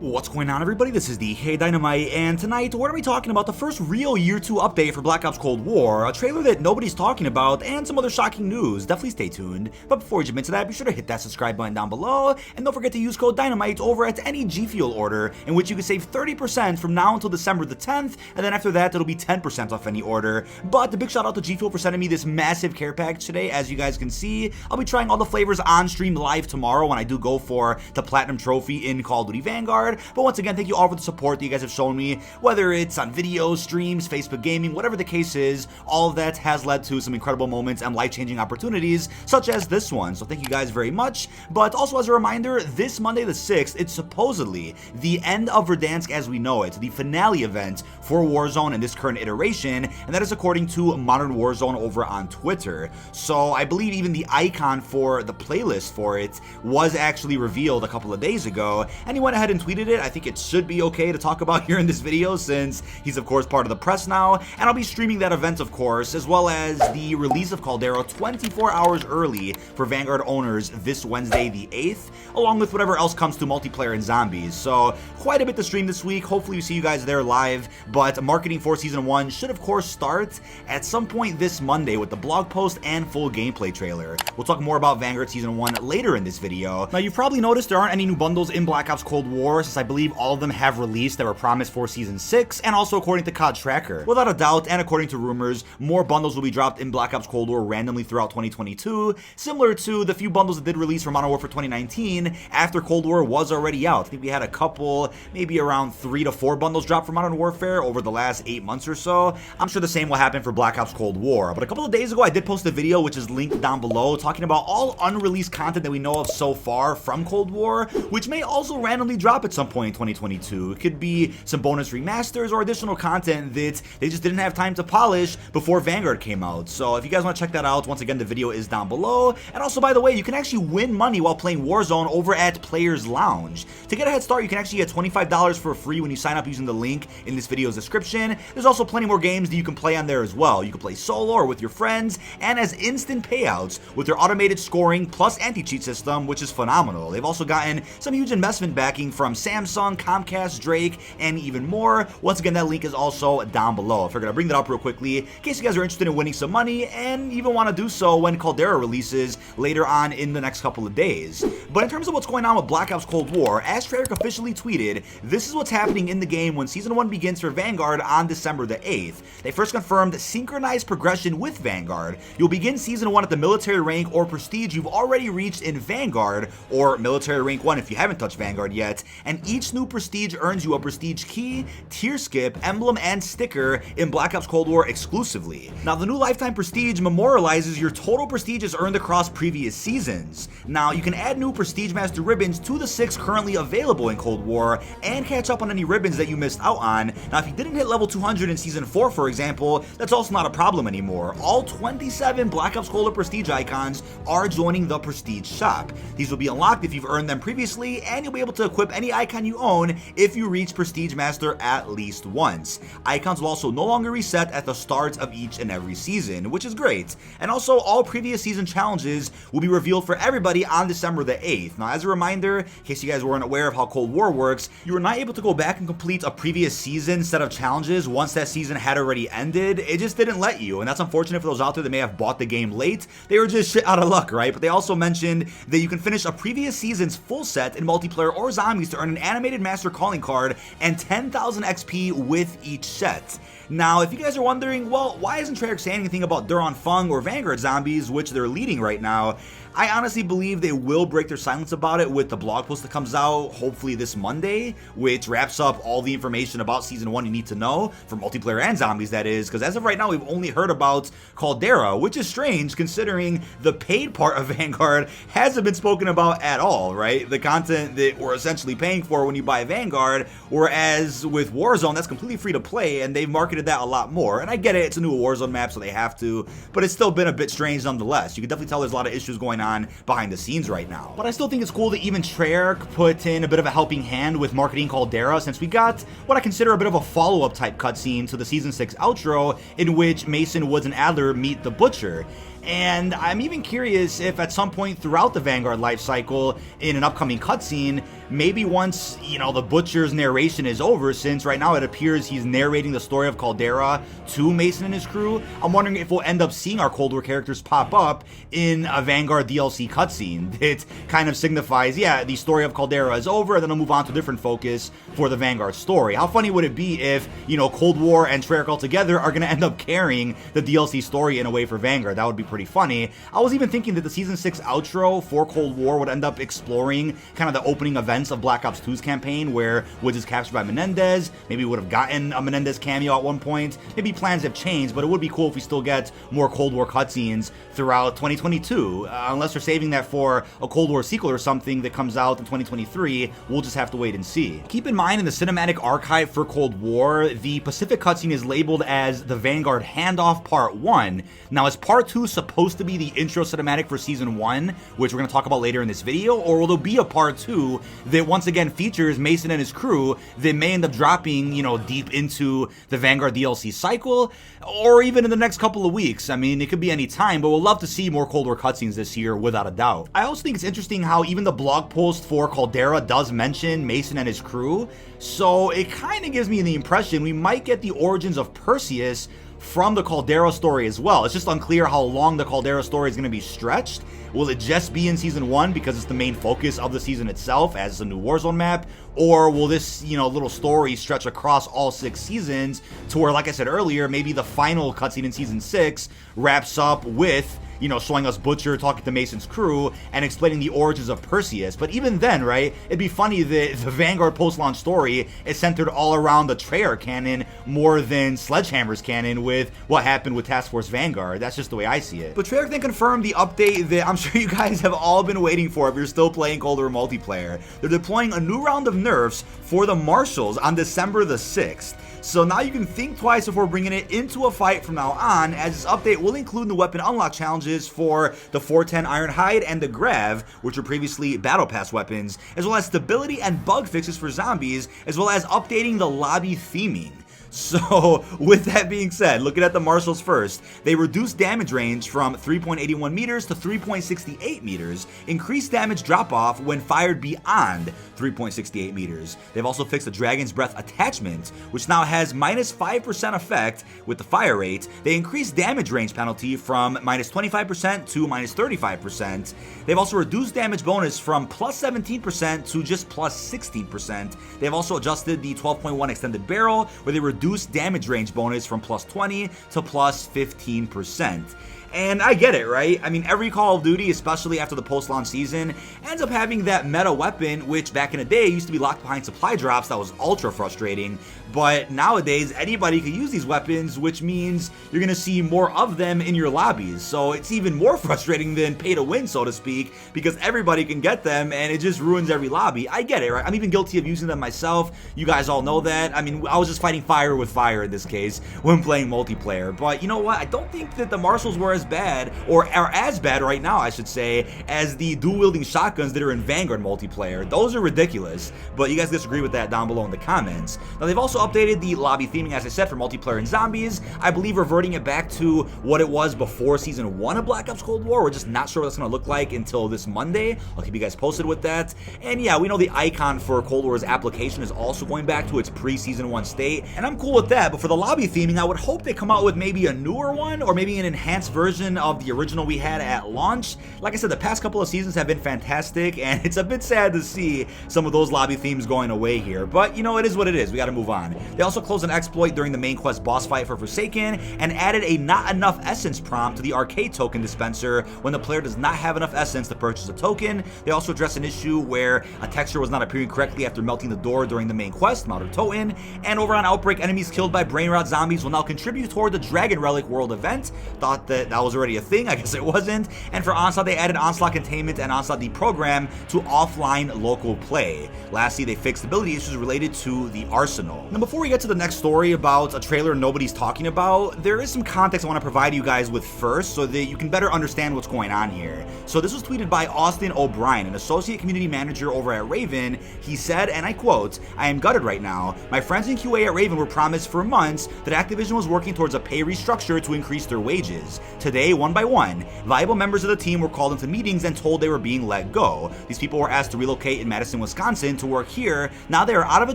What's going on, everybody? This is dkdynamite, and tonight we're going to be talking about the first real Year 2 update for Black Ops Cold War, a trailer that nobody's talking about, and some other shocking news. Definitely stay tuned. But before we jump into that, be sure to hit that subscribe button down below, and don't forget to use code DYNAMITE over at any G Fuel order, in which you can save 30% from now until December the 10th, and then after that, it'll be 10% off any order. But a big shout out to G Fuel for sending me this massive care package today. As you guys can see, I'll be trying all the flavors on stream live tomorrow when I do go for the Platinum Trophy in Call of Duty Vanguard. But once again, thank you all for the support that you guys have shown me, whether it's on videos, streams, Facebook gaming, whatever the case is. All of that has led to some incredible moments and life-changing opportunities, such as this one. So thank you guys very much. But also as a reminder, this Monday the 6th, it's supposedly the end of Verdansk as we know it, the finale event for Warzone in this current iteration, and that is according to Modern Warzone over on Twitter. So I believe even the icon for the playlist for it was actually revealed a couple of days ago, and he went ahead and tweeted it. I think it should be okay to talk about here in this video since he's of course part of the press now, and I'll be streaming that event of course, as well as the release of Caldera 24 hours early for Vanguard owners this Wednesday the 8th, along with whatever else comes to multiplayer and zombies. So quite a bit to stream this week. Hopefully we see you guys there live, but marketing for Season 1 should of course start at some point this Monday with the blog post and full gameplay trailer. We'll talk more about Vanguard Season 1 later in this video. Now you've probably noticed there aren't any new bundles in Black Ops Cold War, since I believe all of them have released that were promised for Season 6, and also according to COD Tracker. Without a doubt, and according to rumors, more bundles will be dropped in Black Ops Cold War randomly throughout 2022, similar to the few bundles that did release for Modern Warfare 2019 after Cold War was already out. I think we had a couple, maybe around 3 to 4 bundles dropped for Modern Warfare over the last 8 months or so. I'm sure the same will happen for Black Ops Cold War. But a couple of days ago, I did post a video, which is linked down below, talking about all unreleased content that we know of so far from Cold War, which may also randomly drop at some point in 2022. It could be some bonus remasters or additional content that they just didn't have time to polish before Vanguard came out. So if you guys want to check that out, once again, the video is down below. And also, by the way, you can actually win money while playing Warzone over at Players Lounge. To get a head start, you can actually get $25 for free when you sign up using the link in this video's description. There's also plenty more games that you can play on there as well. You can play solo or with your friends, and as instant payouts with their automated scoring plus anti-cheat system, which is phenomenal. They've also gotten some huge investment backing from Samsung, Comcast, Drake, and even more. Once again, that link is also down below. I figured I'd bring that up real quickly in case you guys are interested in winning some money and even want to do so when Caldera releases later on in the next couple of days. But in terms of what's going on with Black Ops Cold War, as Treyarch officially tweeted, this is what's happening in the game when Season 1 begins for Vanguard on December the 8th. They first confirmed synchronized progression with Vanguard. You'll begin Season 1 at the military rank or prestige you've already reached in Vanguard, or military rank 1 if you haven't touched Vanguard yet, and each new prestige earns you a prestige key, tier skip, emblem, and sticker in Black Ops Cold War exclusively. Now, the new lifetime prestige memorializes your total prestiges earned across previous seasons. Now, you can add new prestige master ribbons to the 6 currently available in Cold War and catch up on any ribbons that you missed out on. Now, if you didn't hit level 200 in Season 4, for example, that's also not a problem anymore. All 27 Black Ops Cold War prestige icons are joining the prestige shop. These will be unlocked if you've earned them previously, and you'll be able to equip any icon you own if you reach prestige master at least once. Icons will also no longer reset at the start of each and every season, which is great. And also, all previous season challenges will be revealed for everybody on December the 8th. Now, as a reminder, in case you guys weren't aware of how Cold War works, you were not able to go back and complete a previous season set of challenges once that season had already ended. It just didn't let you, and that's unfortunate for those out there that may have bought the game late. They were just shit out of luck, right? But they also mentioned that you can finish a previous season's full set in multiplayer or zombies to earn an animated master calling card and 10,000 XP with each set. Now, if you guys are wondering, well, why isn't Treyarch saying anything about Duran Fung or Vanguard zombies, which they're leading right now? I honestly believe they will break their silence about it with the blog post that comes out hopefully this Monday, which wraps up all the information about Season 1 you need to know, for multiplayer and zombies that is, because as of right now we've only heard about Caldera, which is strange considering the paid part of Vanguard hasn't been spoken about at all, right? The content that we're essentially paying for when you buy Vanguard, whereas with Warzone that's completely free to play, and they've marketed that a lot more. And I get it, it's a new Warzone map so they have to, but it's still been a bit strange nonetheless. You can definitely tell there's a lot of issues going on behind the scenes right now. But I still think it's cool that even Treyarch put in a bit of a helping hand with marketing Caldera, since we got what I consider a bit of a follow-up type cutscene to the Season 6 outro in which Mason, Woods, and Adler meet the Butcher. And I'm even curious if at some point throughout the Vanguard life cycle, in an upcoming cutscene, maybe once, the Butcher's narration is over, since right now it appears he's narrating the story of Caldera to Mason and his crew, I'm wondering if we'll end up seeing our Cold War characters pop up in a Vanguard DLC cutscene. It kind of signifies, the story of Caldera is over, and then I'll move on to a different focus for the Vanguard story. How funny would it be if, Cold War and Treyarch all together are going to end up carrying the DLC story in a way for Vanguard? That would be pretty funny. I was even thinking that the Season 6 outro for Cold War would end up exploring kind of the opening events of Black Ops 2's campaign, where Woods is captured by Menendez. Maybe we would have gotten a Menendez cameo at one point. Maybe plans have changed, but it would be cool if we still get more Cold War cutscenes throughout 2022. Unless they're saving that for a Cold War sequel or something that comes out in 2023, we'll just have to wait and see. Keep in mind, in the cinematic archive for Cold War, the Pacific cutscene is labeled as the Vanguard Handoff Part 1. Now, is Part 2 supposed to be the intro cinematic for Season 1, which we're going to talk about later in this video, or will there be a Part 2 that once again features Mason and his crew that may end up dropping, deep into the Vanguard DLC cycle, or even in the next couple of weeks? I mean, it could be any time, but we'll love to see more Cold War cutscenes this year, without a doubt. I also think it's interesting how even the blog post for Caldera does mention Mason and his crew, so it kind of gives me the impression we might get the origins of Perseus from the Caldera story as well. It's just unclear how long the Caldera story is going to be stretched. Will it just be in Season 1 because it's the main focus of the season itself, as a new Warzone map? Or will this, little story stretch across all 6 seasons to where, like I said earlier, maybe the final cutscene in Season 6 wraps up with, showing us Butcher talking to Mason's crew and explaining the origins of Perseus. But even then, right, it'd be funny that the Vanguard post-launch story is centered all around the Treyarch canon more than Sledgehammer's canon with what happened with Task Force Vanguard. That's just the way I see it. But Treyarch then confirmed the update that I'm sure you guys have all been waiting for if you're still playing Cold War multiplayer. They're deploying a new round of nerfs for the Marshals on December the 6th. So now you can think twice before bringing it into a fight from now on, as this update will include the weapon unlock challenges for the 410 Ironhide and the Grav, which were previously Battle Pass weapons, as well as stability and bug fixes for zombies, as well as updating the lobby theming. So, with that being said, looking at the Marshals first, they reduced damage range from 3.81 meters to 3.68 meters, increased damage drop-off when fired beyond 3.68 meters. They've also fixed the Dragon's Breath attachment, which now has minus 5% effect with the fire rate. They increased damage range penalty from minus 25% to minus 35%. They've also reduced damage bonus from plus 17% to just plus 16%. They've also adjusted the 12.1 extended barrel, where they reduced damage range bonus from plus 20 to plus 15%. And I get it, right? I mean, every Call of Duty, especially after the post-launch season, ends up having that meta weapon, which back in the day used to be locked behind supply drops. That was ultra frustrating. But nowadays, anybody can use these weapons, which means you're going to see more of them in your lobbies. So it's even more frustrating than pay to win, so to speak, because everybody can get them, and it just ruins every lobby. I get it, right? I'm even guilty of using them myself. You guys all know that. I mean, I was just fighting fire with fire in this case when playing multiplayer. But you know what? I don't think that the Marshals were as bad, or are as bad right now, I should say, as the dual-wielding shotguns that are in Vanguard multiplayer. Those are ridiculous, but you guys disagree with that down below in the comments. Now, they've also updated the lobby theming, as I said, for multiplayer and zombies. I believe reverting it back to what it was before Season 1 of Black Ops Cold War. We're just not sure what that's going to look like until this Monday. I'll keep you guys posted with that. And yeah, we know the icon for Cold War's application is also going back to its pre-Season 1 state, and I'm cool with that. But for the lobby theming, I would hope they come out with maybe a newer one, or maybe an enhanced version of the original we had at launch. Like I said, the past couple of seasons have been fantastic, and it's a bit sad to see some of those lobby themes going away here. But, it is what it is. We got to move on. They also closed an exploit during the main quest boss fight for Forsaken, and added a not enough essence prompt to the arcade token dispenser when the player does not have enough essence to purchase a token. They also addressed an issue where a texture was not appearing correctly after melting the door during the main quest, Mount Toten. And over on Outbreak, enemies killed by brain rot zombies will now contribute toward the Dragon Relic World event. Thought that that was already a thing. I guess it wasn't. And for Onslaught, they added Onslaught Containment and Onslaught Deprogram to offline local play. Lastly, they fixed ability issues related to the Arsenal. Now, before we get to the next story about a trailer nobody's talking about, there is some context I want to provide you guys with first so that you can better understand what's going on here. So this was tweeted by Austin O'Brien, an associate community manager over at Raven. He said, and I quote, "I am gutted right now. My friends in QA at Raven were promised for months that Activision was working towards a pay restructure to increase their wages. Today, one by one, viable members of the team were called into meetings and told they were being let go. These people were asked to relocate in Madison, Wisconsin to work here. Now they are out of a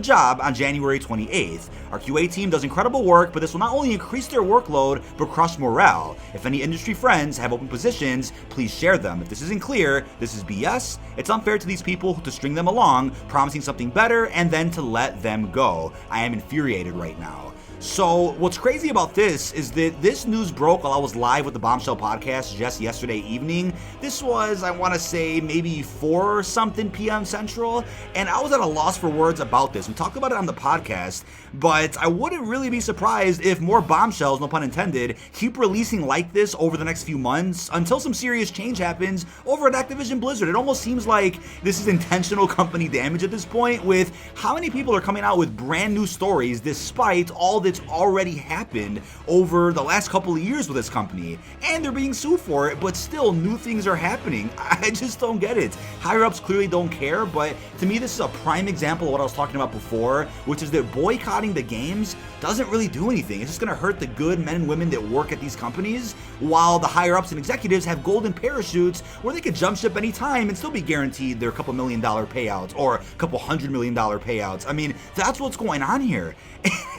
job on January 28th. Our QA team does incredible work, but this will not only increase their workload, but crush morale. If any industry friends have open positions, please share them. If this isn't clear, this is BS. It's unfair to these people to string them along, promising something better, and then to let them go. I am infuriated right now." So what's crazy about this is that this news broke while I was live with the Bombshell podcast just yesterday evening. This was, I want to say, maybe 4 something p.m. Central, and I was at a loss for words about this. We talked about it on the podcast, but I wouldn't really be surprised if more bombshells, no pun intended, keep releasing like this over the next few months until some serious change happens over at Activision Blizzard. It almost seems like this is intentional company damage at this point, with how many people are coming out with brand new stories despite all that's already happened over the last couple of years with this company, and they're being sued for it, but still new things are happening. I just don't get it. Higher ups clearly don't care, but to me this is a prime example of what I was talking about before, which is that boycotting the games doesn't really do anything. It's just gonna hurt the good men and women that work at these companies, while the higher ups and executives have golden parachutes where they could jump ship anytime and still be guaranteed their couple $1 million payouts or a couple $100 million payouts. I mean, that's what's going on here.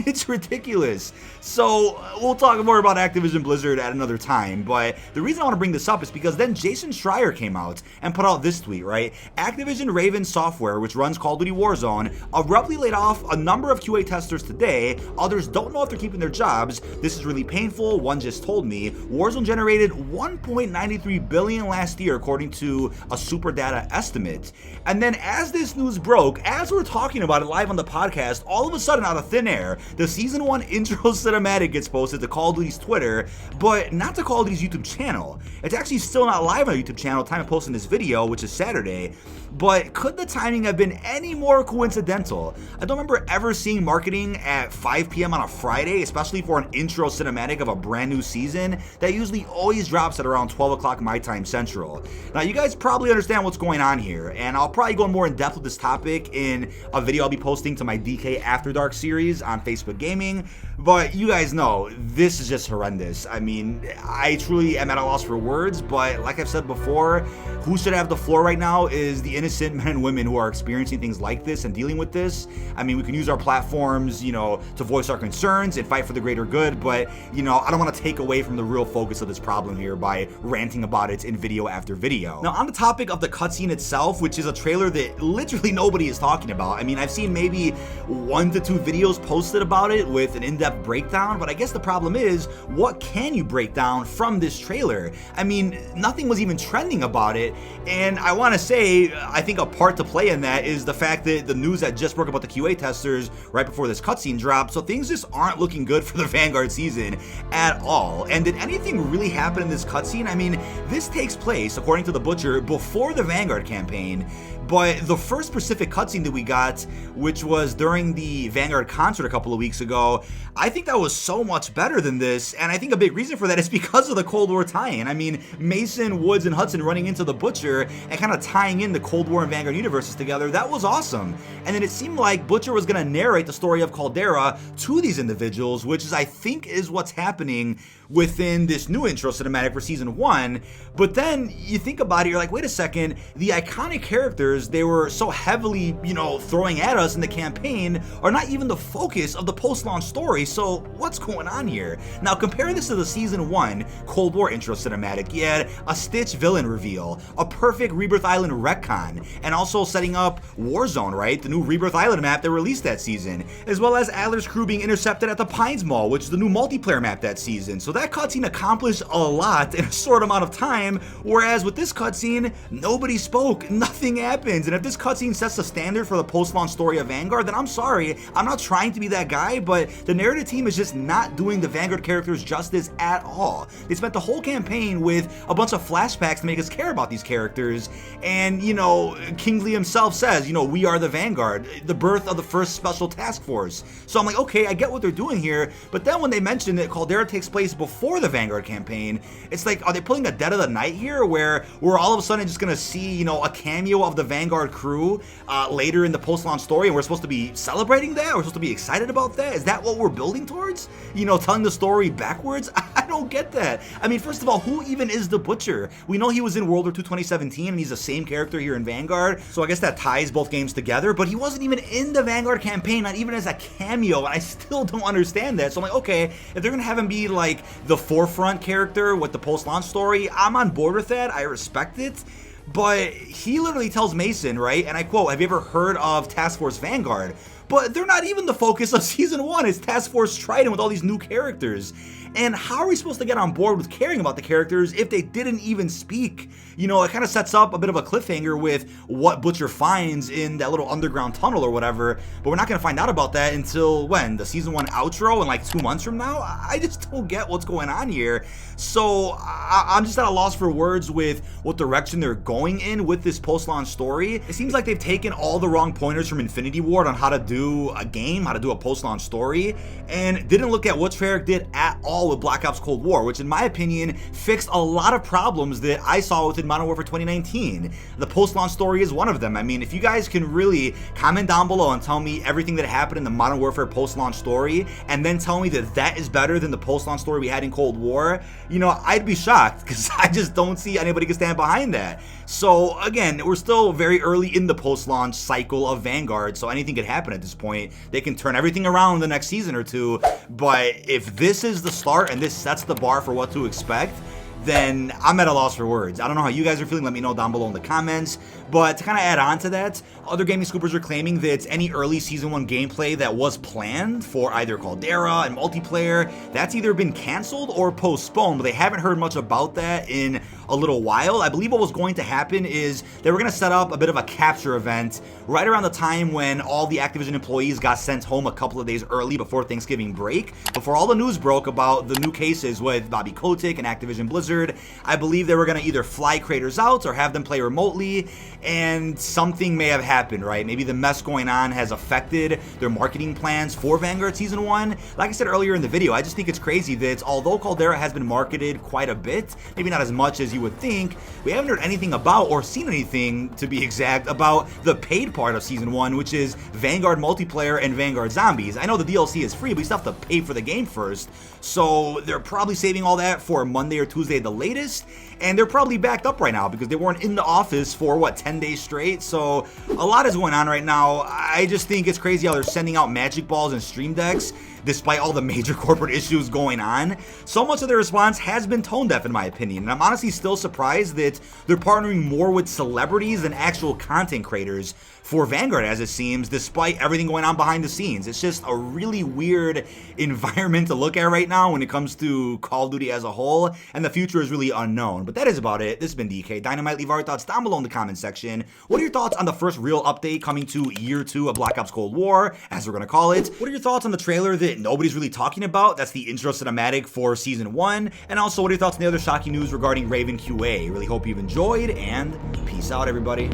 It's ridiculous. So we'll talk more about Activision Blizzard at another time, but the reason I want to bring this up is because then Jason Schreier came out and put out this tweet, right? Activision Raven Software, which runs Call of Duty Warzone, abruptly laid off a number of QA testers today. Others don't know if they're keeping their jobs. This is really painful. One just told me. Warzone generated $1.93 billion last year, according to a Super Data estimate. And then as this news broke, as we're talking about it live on the podcast, all of a sudden out of thin air, the Season 1 intro cinematic gets posted to Call of Duty's Twitter, but not to Call of Duty's YouTube channel. It's actually still not live on our YouTube channel, time of posting this video, which is Saturday, but could the timing have been any more coincidental? I don't remember ever seeing marketing at 5 p.m. on a Friday, especially for an intro cinematic of a brand new season that usually always drops at around 12 o'clock my time Central. Now, you guys probably understand what's going on here, and I'll probably go more in depth with this topic in a video I'll be posting to my DK After Dark series on Facebook Gaming, but you guys know, this is just horrendous. I mean, I truly am at a loss for words, but like I've said before, who should have the floor right now is the innocent men and women who are experiencing things like this and dealing with this. I mean, we can use our platforms, to voice our concerns and fight for the greater good, but, I don't want to take away from the real focus of this problem here by ranting about it in video after video. Now, on the topic of the cutscene itself, which is a trailer that literally nobody is talking about. I mean, I've seen maybe 1 to 2 videos posted about it with an in-depth breakdown, but I guess the problem is, what can you break down from this trailer? I mean, nothing was even trending about it, and I want to say, I think a part to play in that is the fact that the news that just broke about the QA testers right before this cutscene dropped, so things just aren't looking good for the Vanguard season at all. And did anything really happen in this cutscene? I mean, this takes place, according to the Butcher, before the Vanguard campaign, but the first specific cutscene that we got, which was during the Vanguard concert a couple of weeks ago, I think that was so much better than this, and I think a big reason for that is because of the Cold War tie-in. I mean, Mason, Woods, and Hudson running into the Butcher and kind of tying in the Cold War and Vanguard universes together, that was awesome. And then it seemed like Butcher was going to narrate the story of Caldera to these individuals, which is, I think, is what's happening within this new intro cinematic for Season 1, but then you think about it, you're like, wait a second, the iconic characters they were so heavily, throwing at us in the campaign are not even the focus of the post-launch story, so what's going on here? Now, compare this to the Season 1 Cold War intro cinematic. You had a Stitch villain reveal, a perfect Rebirth Island retcon, and also setting up Warzone, right? The new Rebirth Island map that released that season, as well as Adler's crew being intercepted at the Pines Mall, which is the new multiplayer map that season. So that cutscene accomplished a lot in a short amount of time, whereas with this cutscene, nobody spoke, nothing happens. And if this cutscene sets the standard for the post-launch story of Vanguard, then I'm sorry, I'm not trying to be that guy, but the narrative team is just not doing the Vanguard characters justice at all. They spent the whole campaign with a bunch of flashbacks to make us care about these characters, and, you know, Kingsley himself says, you know, we are the Vanguard, the birth of the first special task force. So I'm like, okay, I get what they're doing here, but then when they mention that Caldera takes place before the Vanguard campaign, it's like, are they pulling a Dead of the Night here, where we're all of a sudden just gonna see, you know, a cameo of the Vanguard crew later in the post-launch story, and we're supposed to be celebrating that? We're supposed to be excited about that? Is that what we're building towards? You know, telling the story backwards? I don't get that. I mean, first of all, who even is the Butcher? We know he was in World War II 2017, and he's the same character here in Vanguard, so I guess that ties both games together, but he wasn't even in the Vanguard campaign, not even as a cameo, and I still don't understand that. So I'm like, okay, if they're gonna have him be like the forefront character with the post-launch story, I'm on board with that, I respect it. But he literally tells Mason, right, and I quote, have you ever heard of Task Force Vanguard? But they're not even the focus of Season 1, it's Task Force Trident with all these new characters. And how are we supposed to get on board with caring about the characters if they didn't even speak? You know, it kind of sets up a bit of a cliffhanger with what Butcher finds in that little underground tunnel or whatever, but we're not going to find out about that until, when? The Season 1 outro in like 2 months from now? I just don't get what's going on here. So I'm just at a loss for words with what direction they're going in with this post-launch story. It seems like they've taken all the wrong pointers from Infinity Ward on how to do a game, how to do a post-launch story, and didn't look at what Treyarch did at all with Black Ops Cold War, which in my opinion fixed a lot of problems that I saw within Modern Warfare 2019. The post-launch story is one of them. I mean, if you guys can really comment down below and tell me everything that happened in the Modern Warfare post-launch story, and then tell me that that is better than the post-launch story we had in Cold War, you know, I'd be shocked, because I just don't see anybody can stand behind that. So again, we're still very early in the post-launch cycle of Vanguard, so anything could happen at this point. They can turn everything around in the next season or two, but if this is the start and this sets the bar for what to expect, then I'm at a loss for words. I don't know how you guys are feeling, let me know down below in the comments. But to kind of add on to that, other gaming scoopers are claiming that any early Season 1 gameplay that was planned for either Caldera and multiplayer, that's either been canceled or postponed, but they haven't heard much about that in a little while. I believe what was going to happen is they were going to set up a bit of a capture event right around the time when all the Activision employees got sent home a couple of days early before Thanksgiving break, before all the news broke about the new cases with Bobby Kotick and Activision Blizzard. I believe they were going to either fly creators out or have them play remotely, and something may have happened, right? Maybe the mess going on has affected their marketing plans for Vanguard Season 1. Like I said earlier in the video, I just think it's crazy that although Caldera has been marketed quite a bit, maybe not as much as you would think, we haven't heard anything about, or seen anything to be exact, about the paid part of Season 1, which is Vanguard multiplayer and Vanguard zombies. I know the DLC is free, but you still have to pay for the game first, so they're probably saving all that for Monday or Tuesday at the latest, and they're probably backed up right now because they weren't in the office for, what, 10 days straight, so a lot is going on right now. I just think it's crazy how they're sending out magic balls and stream decks despite all the major corporate issues going on. So much of their response has been tone deaf in my opinion, and I'm honestly still surprised that they're partnering more with celebrities than actual content creators for Vanguard, as it seems, despite everything going on behind the scenes. It's just a really weird environment to look at right now when it comes to Call of Duty as a whole, and the future is really unknown. But that is about it. This has been dkdynamite. Leave our thoughts down below in the comment section. What are your thoughts on the first real update coming to Year 2 of Black Ops Cold War, as we're going to call it? What are your thoughts on the trailer that nobody's really talking about? That's the intro cinematic for Season 1. And also, what are your thoughts on the other shocking news regarding Raven QA? Really hope you've enjoyed, and peace out, everybody.